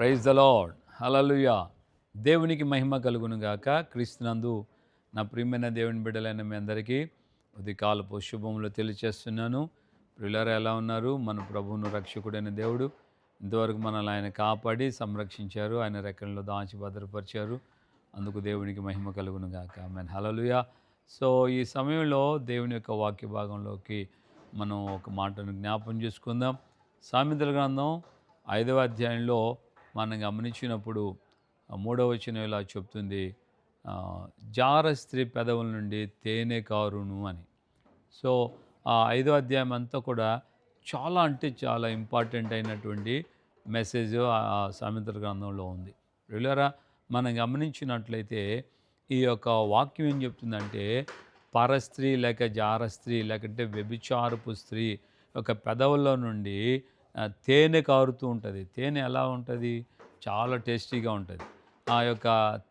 Praise the lord. హల్లెలూయా. దేవునికి మహిమ కలుగును గాక. క్రీస్తునందు నా ప్రియమైన దేవుని బిడ్డలైన మీ అందరికీ ఉదయకాలపు శుభములు తెలియచేస్తున్నాను. ప్రియులారా ఎలా ఉన్నారు? మన ప్రభువును రక్షకుడైన దేవుడు ఇంతవరకు మనల్ని ఆయన కాపాడి సంరక్షించారు. ఆయన రెక్కలలో దాచి భద్రపరిచారు. అందుకు దేవునికి మహిమ కలుగును గాక. ఆమేన్. హల్లెలూయా. సో ఈ సమయంలో దేవుని యొక్క వాక్య భాగంలోకి మనం ఒక మాటను జ్ఞాపం చేసుకుందాం. సామెతల గ్రంథం 5వ అధ్యాయంలో మనం గమనించినప్పుడు 3వ వచనం ఇలా చెప్తుంది, జార స్త్రీ పెదవుల నుండి తేనె కారును అని. సో ఆ 5వ అధ్యాయం అంతా కూడా చాలా అంటే చాలా ఇంపార్టెంట్ అయినటువంటి మెసేజ్ ఆ సామెతల గ్రంథంలో ఉంది. రెగ్యులరా మనం గమనించినట్లయితే ఈ యొక్క వాక్యం ఏం చెప్తుందంటే, పరస్త్రీ లేక జార స్త్రీ లేకంటే వ్యభిచారపు స్త్రీ ఒక పెదవుల్లో నుండి తేనె కారుతూ ఉంటుంది. తేనె ఎలా ఉంటుంది? చాలా టేస్టీగా ఉంటుంది. ఆ యొక్క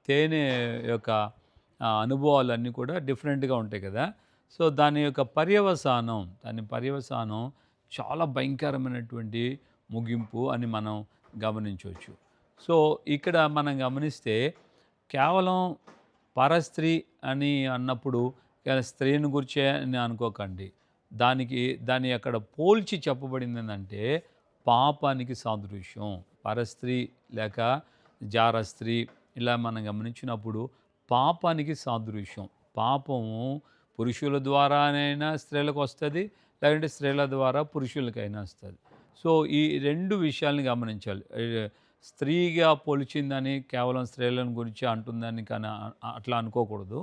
తేనె యొక్క అనుభవాలన్నీ కూడా డిఫరెంట్గా ఉంటాయి కదా. సో దాని యొక్క పర్యవసానం చాలా భయంకరమైనటువంటి ముగింపు అని మనం గమనించవచ్చు. సో ఇక్కడ మనం గమనిస్తే కేవలం పరస్త్రీ అని అన్నప్పుడు స్త్రీని గురించే అని అనుకోకండి. దాని అక్కడ పోల్చి చెప్పబడింది ఏంటంటే పాపానికి సాదృశ్యం. పరస్త్రీ లేక జార స్త్రీ ఇలా మనం గమనించినప్పుడు పాపానికి సాదృశ్యం. పాపము పురుషుల ద్వారానైనా స్త్రీలకు వస్తుంది, లేదంటే స్త్రీల ద్వారా పురుషులకైనా వస్తుంది. సో ఈ రెండు విషయాల్ని గమనించాలి. స్త్రీగా పోల్చిందని కేవలం స్త్రీలను గురించి అంటుందని కానీ అట్లా అనుకోకూడదు.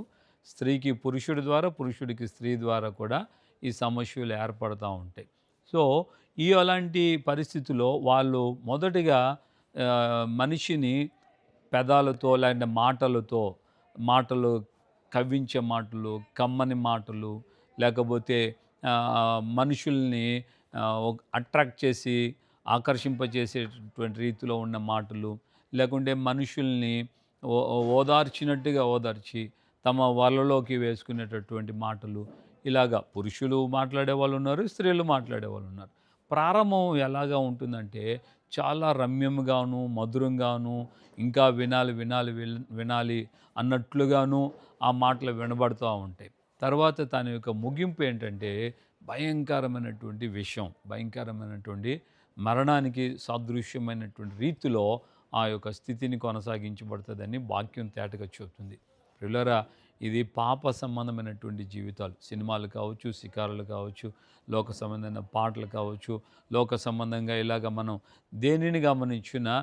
స్త్రీకి పురుషుడి ద్వారా, పురుషుడికి స్త్రీ ద్వారా కూడా ఈ సమస్యలు ఏర్పడుతూ ఉంటాయి. సో అలాంటి పరిస్థితుల్లో వాళ్ళు మొదటిగా మనిషిని పెదాలతో లేదంటే మాటలు కవ్వించే మాటలు, కమ్మని మాటలు, లేకపోతే మనుషుల్ని అట్రాక్ట్ చేసి ఆకర్షింపజేసేటటువంటి రీతిలో ఉన్న మాటలు, లేకుంటే మనుషుల్ని ఓదార్చినట్టుగా ఓదార్చి తమ వలలోకి వేసుకునేటటువంటి మాటలు, ఇలాగా పురుషులు మాట్లాడే వాళ్ళు ఉన్నారు, స్త్రీలు మాట్లాడే వాళ్ళు ఉన్నారు. ప్రారంభం ఎలాగా ఉంటుందంటే చాలా రమ్యంగాను, మధురంగాను, ఇంకా వినాలి అన్నట్లుగాను ఆ మాటలు వినబడుతూ ఉంటాయి. తర్వాత తన యొక్క ముగింపు ఏంటంటే భయంకరమైనటువంటి విషం, భయంకరమైనటువంటి మరణానికి సాదృశ్యమైనటువంటి రీతిలో ఆ యొక్క స్థితిని కొనసాగించబడుతుందని వాక్యం తేటగా చెబుతుంది. ప్రియులారా, ఇది పాప సంబంధమైనటువంటి జీవితాలు. సినిమాలు కావచ్చు, షికారులు కావచ్చు, లోక సంబంధమైన పాటలు కావచ్చు, లోక సంబంధంగా ఇలాగ మనం దేనిని గమనించినా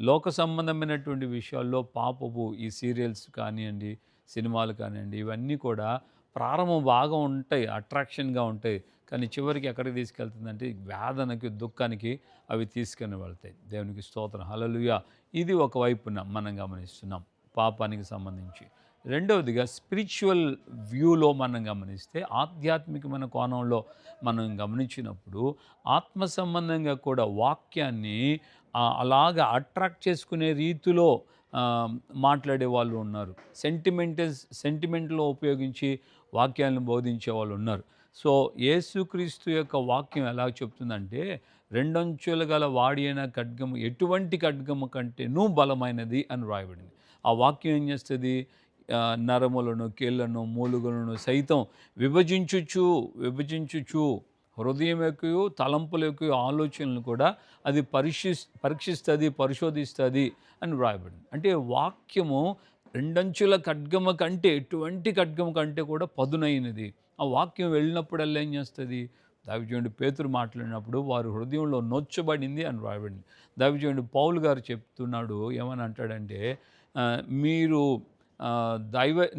లోక సంబంధమైనటువంటి విషయాల్లో పాపపు ఈ సీరియల్స్ కానివ్వండి, సినిమాలు కానివ్వండి, ఇవన్నీ కూడా ప్రారంభం బాగా ఉంటాయి, అట్రాక్షన్గా ఉంటాయి. కానీ చివరికి ఎక్కడికి తీసుకెళ్తుందంటే వేదనకి, దుఃఖానికి అవి తీసుకొని వెళ్తాయి. దేవునికి స్తోత్రం. హల్లెలూయా. ఇది ఒకవైపున మనం గమనిస్తున్నాం పాపానికి సంబంధించి. రెండవదిగా స్పిరిచువల్ వ్యూలో మనం గమనిస్తే, ఆధ్యాత్మికమైన కోణంలో మనం గమనించినప్పుడు ఆత్మ సంబంధంగా కూడా వాక్యాన్ని అలాగా అట్రాక్ట్ చేసుకునే రీతిలో మాట్లాడే వాళ్ళు ఉన్నారు. సెంటిమెంట్లో ఉపయోగించి వాక్యాలను బోధించే వాళ్ళు ఉన్నారు. సో యేసుక్రీస్తు యొక్క వాక్యం ఎలా చెప్తుందంటే, రెండంచులు గల వాడి అయిన ఖడ్గము ఎటువంటి ఖడ్గము కంటేనూ బలమైనది అని రాయబడింది. ఆ వాక్యం ఏం చేస్తుంది? నరములను, కీళ్లను, మూలుగులను సైతం విభజించుచు హృదయం యొక్క తలంపుల యొక్క ఆలోచనలు కూడా అది పరీక్షిస్తుంది, పరిశోధిస్తుంది అని వ్రాయబడింది. అంటే వాక్యము రెండంచుల ఖడ్గము కంటే, ఎటువంటి ఖడ్గము కంటే కూడా పదునైనది. ఆ వాక్యం వెళ్ళినప్పుడల్లా ఏం చేస్తుంది? దైవజనుడు పేతురు మాట్లాడినప్పుడు వారి హృదయంలో నొచ్చబడింది అని వ్రాయబడింది. దైవజనుడు పౌలు గారు చెప్తున్నాడు, ఏమని అంటాడంటే, మీరు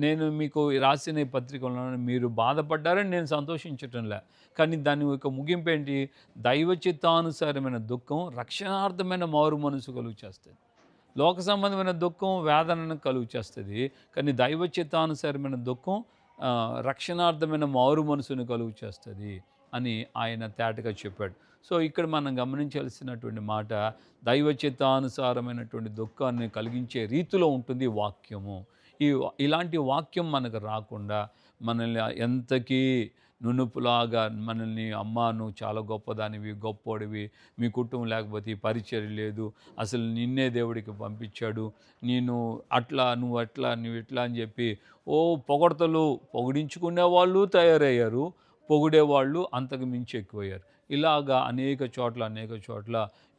నేను మీకు రాసిన ఈ పత్రికలో మీరు బాధపడ్డారని నేను సంతోషించటంలే, కానీ దాని యొక్క ముగింపు ఏంటి? దైవ చిత్తానుసారమైన దుఃఖం రక్షణార్థమైన మారు మనసు కలుగు చేస్తుంది. లోక సంబంధమైన దుఃఖం వేదనను కలుగు చేస్తుంది, కానీ దైవ చిత్తానుసారమైన దుఃఖం రక్షణార్థమైన మారు మనసును కలుగు చేస్తుంది అని ఆయన తేటగా చెప్పాడు. సో ఇక్కడ మనం గమనించాల్సినటువంటి మాట, దైవ చిత్తానుసారమైనటువంటి దుఃఖాన్ని కలిగించే రీతిలో ఉంటుంది వాక్యము. ఇలాంటి వాక్యం మనకు రాకుండా మనల్ని ఎంతకీ నునుపులాగా మనల్ని అమ్మా నువ్వు చాలా గొప్పదానివి, గొప్పోడివి, మీ కుటుంబం లేకపోతే ఈ పరిచర్య లేదు, అసలు నిన్నే దేవుడికి పంపించాడు, నేను అట్లా నువ్వు అట్లా నువ్వు ఇట్లా అని చెప్పి ఓ పొగడ్తలు పొగిడించుకునే వాళ్ళు తయారయ్యారు, పొగిడేవాళ్ళు అంతకు మించి ఎక్కువయ్యారు. ఇలాగా అనేక చోట్ల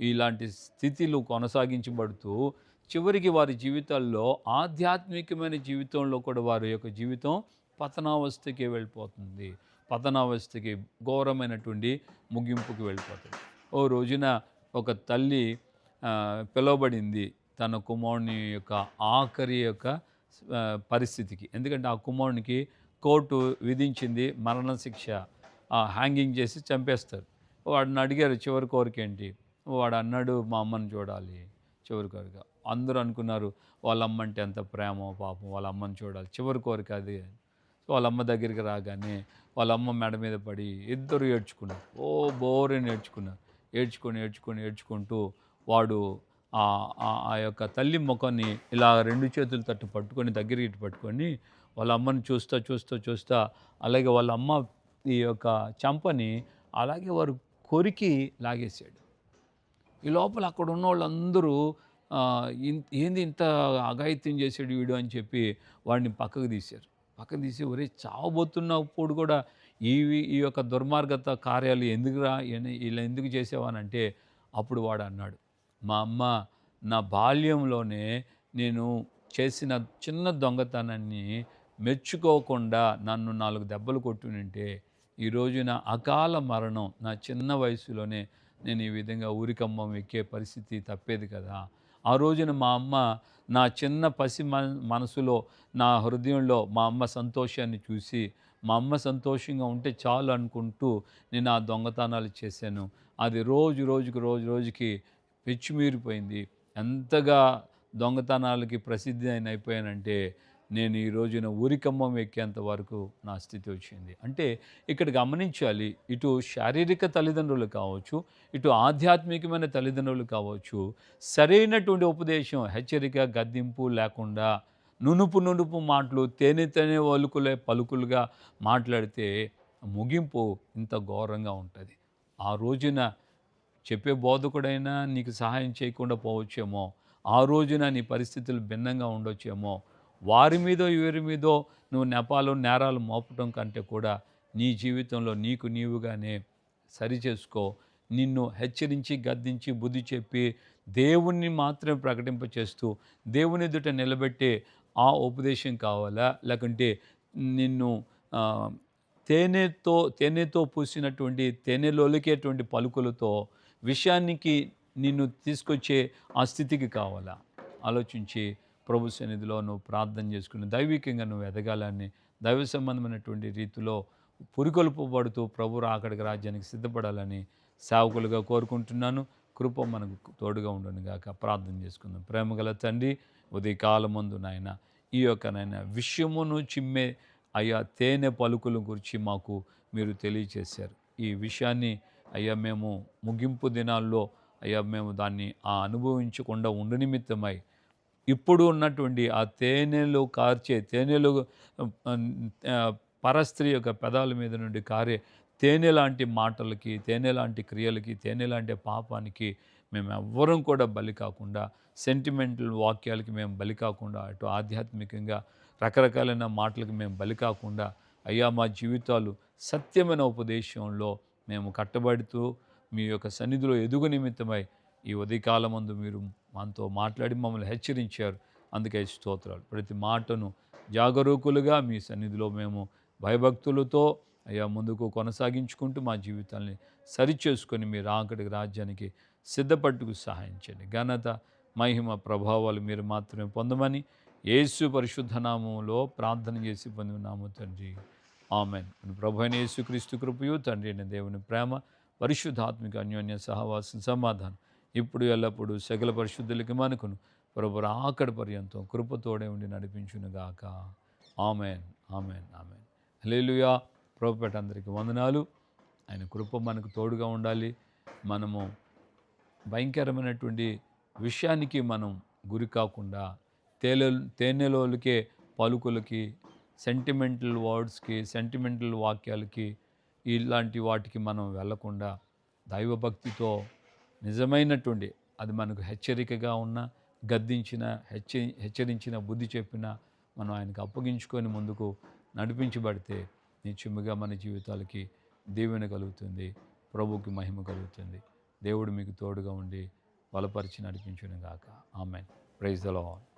ఇలాంటి స్థితిలు కొనసాగించబడుతూ చివరికి వారి జీవితాల్లో ఆధ్యాత్మికమైన జీవితంలో కూడా వారి యొక్క జీవితం పతనావస్థకి వెళ్ళిపోతుంది. పతనావస్థకి ఘోరమైనటువంటి ముగింపుకి వెళ్ళిపోతుంది. ఓ రోజున ఒక తల్లి పిలువబడింది తన కుమారుని యొక్క ఆఖరి యొక్క పరిస్థితికి. ఎందుకంటే ఆ కుమారునికి కోర్టు విధించింది మరణశిక్ష, హ్యాంగింగ్ చేసి చంపేస్తారు. వాడిని అడిగారు చివరి కోరికేంటి? వాడు అన్నాడు మా అమ్మని చూడాలి చివరి కోరిక. అందరూ అనుకున్నారు వాళ్ళ అమ్మ అంటే ఎంత ప్రేమో పాపం, వాళ్ళ అమ్మని చూడాలి చివరి కోరిక అది. వాళ్ళ అమ్మ దగ్గరికి రాగానే వాళ్ళ అమ్మ మెడ మీద పడి ఇద్దరు ఏడ్చుకున్నారు. ఓ బోరని ఏడ్చుకున్నారు. ఏడ్చుకుంటూ వాడు ఆ యొక్క తల్లి ముఖాన్ని ఇలా రెండు చేతులు తట్టు పట్టుకొని దగ్గరికి ఇటు పట్టుకొని వాళ్ళ అమ్మని చూస్తా అలాగే వాళ్ళ అమ్మ ఈ యొక్క చంపని అలాగే వారు కొరికి లాగేశాడు. ఈ లోపల అక్కడ ఉన్న వాళ్ళందరూ ఏంది ఇంత అఘాయిత్యం చేసాడు వీడు అని చెప్పి వాడిని పక్కకు తీశారు. పక్కకు తీసి ఒరే చావబోతున్నప్పుడు కూడా ఈ యొక్క దుర్మార్గత కార్యాలు ఎందుకురా ఇలా ఎందుకు చేసావనంటే అప్పుడు వాడు అన్నాడు, మా అమ్మ నా బాల్యంలోనే నేను చేసిన చిన్న దొంగతనాన్ని మెచ్చుకోకుండా నన్ను 4 దెబ్బలు కొట్టునుంటే ఈ రోజున అకాల మరణం నా చిన్న వయసులోనే నేను ఈ విధంగా ఊరికమ్మం ఎక్కే పరిస్థితి తప్పేది కదా. ఆ రోజున మా అమ్మ నా చిన్న మనసులో నా హృదయంలో మా అమ్మ సంతోషాన్ని చూసి మా అమ్మ సంతోషంగా ఉంటే చాలు అనుకుంటూ నేను ఆ దొంగతనాలు చేశాను. అది రోజుకి పెచ్చుమీరిపోయింది. ఎంతగా దొంగతనాలకి ప్రసిద్ధి అయిపోయానంటే నేను ఈ రోజున ఊరికమ్మం ఎక్కేంత వరకు నా స్థితి వచ్చింది. అంటే ఇక్కడ గమనించాలి, ఇటు శారీరక తల్లిదండ్రులు కావచ్చు, ఇటు ఆధ్యాత్మికమైన తల్లిదండ్రులు కావచ్చు, సరైనటువంటి ఉపదేశం, హెచ్చరిక, గద్దింపు లేకుండా నునుపు మాటలు తేనె పలుకులుగా మాట్లాడితే ముగింపు ఇంత ఘోరంగా ఉంటుంది. ఆ రోజున చెప్పే బోధకుడైనా నీకు సహాయం చేయకుండా పోవచ్చేమో, ఆ రోజున నీ పరిస్థితులు భిన్నంగా ఉండొచ్చేమో, వారి మీదో వీరి మీదో నువ్వు నేరాలు మోపటం కంటే కూడా నీ జీవితంలో నీకు నీవుగానే సరిచేసుకో. నిన్ను హెచ్చరించి గద్దించి బుద్ధి చెప్పి దేవుణ్ణి మాత్రమే ప్రకటింపచేస్తూ దేవుని ఎదుట నిలబెట్టే ఆ ఉపదేశం కావాలా, లేకుంటే నిన్ను తేనెతో పూసినటువంటి తేనెలోలికేటువంటి పలుకులతో విషయానికి నిన్ను తీసుకొచ్చే ఆ స్థితికి కావాలా? ఆలోచించి ప్రభు సన్నిధిలో నువ్వు ప్రార్థన చేసుకుని దైవికంగా నువ్వు ఎదగాలని, దైవ సంబంధమైనటువంటి రీతిలో పురికొల్పబడుతూ ప్రభు రాకడికి రాజ్యానికి సిద్ధపడాలని సేవకులుగా కోరుకుంటున్నాను. కృప మనకు తోడుగా ఉండను గాక. ప్రార్థన చేసుకుందాం. ప్రేమగల తండ్రి, ఉదయకాలమందు నాయన ఈ యొక్క నాయన విషయమును చిమ్మే అయ్యా తేనె పలుకుల గురించి మాకు మీరు తెలియచేశారు. ఈ విషయాన్ని అయ్యా మేము ముగింపు దినాల్లో అయ్యా మేము దాన్ని అనుభవించకుండా ఉండు నిమిత్తమై ఇప్పుడు ఉన్నటువంటి ఆ తేనెలు కార్చే తేనెలు పరస్త్రీ యొక్క పెదాల మీద నుండి కారే తేనె లాంటి మాటలకి, తేనె లాంటి క్రియలకి, తేనె లాంటి పాపానికి మేము ఎవ్వరం కూడా బలి కాకుండా, సెంటిమెంటల్ వాక్యాలకి మేము బలి కాకుండా, అటు ఆధ్యాత్మికంగా రకరకాలైన మాటలకి మేము బలి కాకుండా అయ్యా మా జీవితాలు సత్యమైన ఉపదేశంలో మేము కట్టబడుతూ మీ యొక్క సన్నిధిలో ఎదుగు నిమిత్తమై ఈ ఉదయకాలమందు మీరు మనతో మాట్లాడి మమ్మల్ని హెచ్చరించారు. అందుకే స్తోత్రాలు. ప్రతి మాటను జాగరూకులుగా మీ సన్నిధిలో మేము భయభక్తులతో అయ్యా ముందుకు కొనసాగించుకుంటూ మా జీవితాన్ని సరిచేసుకొని మీరు ఆఖరికి రాజ్యానికి సిద్ధపట్టుకు సహాయం చేయండి. ఘనత, మహిమ, ప్రభావాలు మీరు మాత్రమే పొందమని యేసు పరిశుద్ధ నామములో ప్రార్థన చేసి పొందున్నాము తండ్రి. ఆమెన్. ప్రభు అయిన యేసుక్రీస్తు కృపయు, తండ్రి అయిన దేవుని ప్రేమ, పరిశుద్ధాత్మిక అన్యోన్య సహవాసం, సమాధానం ఇప్పుడు ఎల్లప్పుడూ సకల పరిశుద్ధులకి మనకును ప్రభు రాకడ పర్యంతం కృపతోడే ఉండి నడిపించునుగాక. Amen, amen, amen. హల్లెలూయా. ప్రభుపేట అందరికీ వందనాలు. ఆయన కృప మనకు తోడుగా ఉండాలి. మనము భయంకరమైనటువంటి విషయానికి మనం గురి కాకుండా తేనెలోలికే పలుకులకి, సెంటిమెంటల్ వర్డ్స్కి, సెంటిమెంటల్ వాక్యాలకి ఇలాంటి వాటికి మనం వెళ్ళకుండా దైవభక్తితో నిజమైనటువంటి, అది మనకు హెచ్చరికగా ఉన్న, గద్దించిన, హెచ్చరించిన, బుద్ధి చెప్పిన, మనం ఆయనకు అప్పగించుకొని ముందుకు నడిపించబడితే నిత్యముగా మన జీవితాలకి దీవెన కలుగుతుంది, ప్రభువుకి మహిమ కలుగుతుంది. దేవుడు మీకు తోడుగా ఉండి బలపరిచి నడిపించును గాక. ఆమేన్. Praise the lord.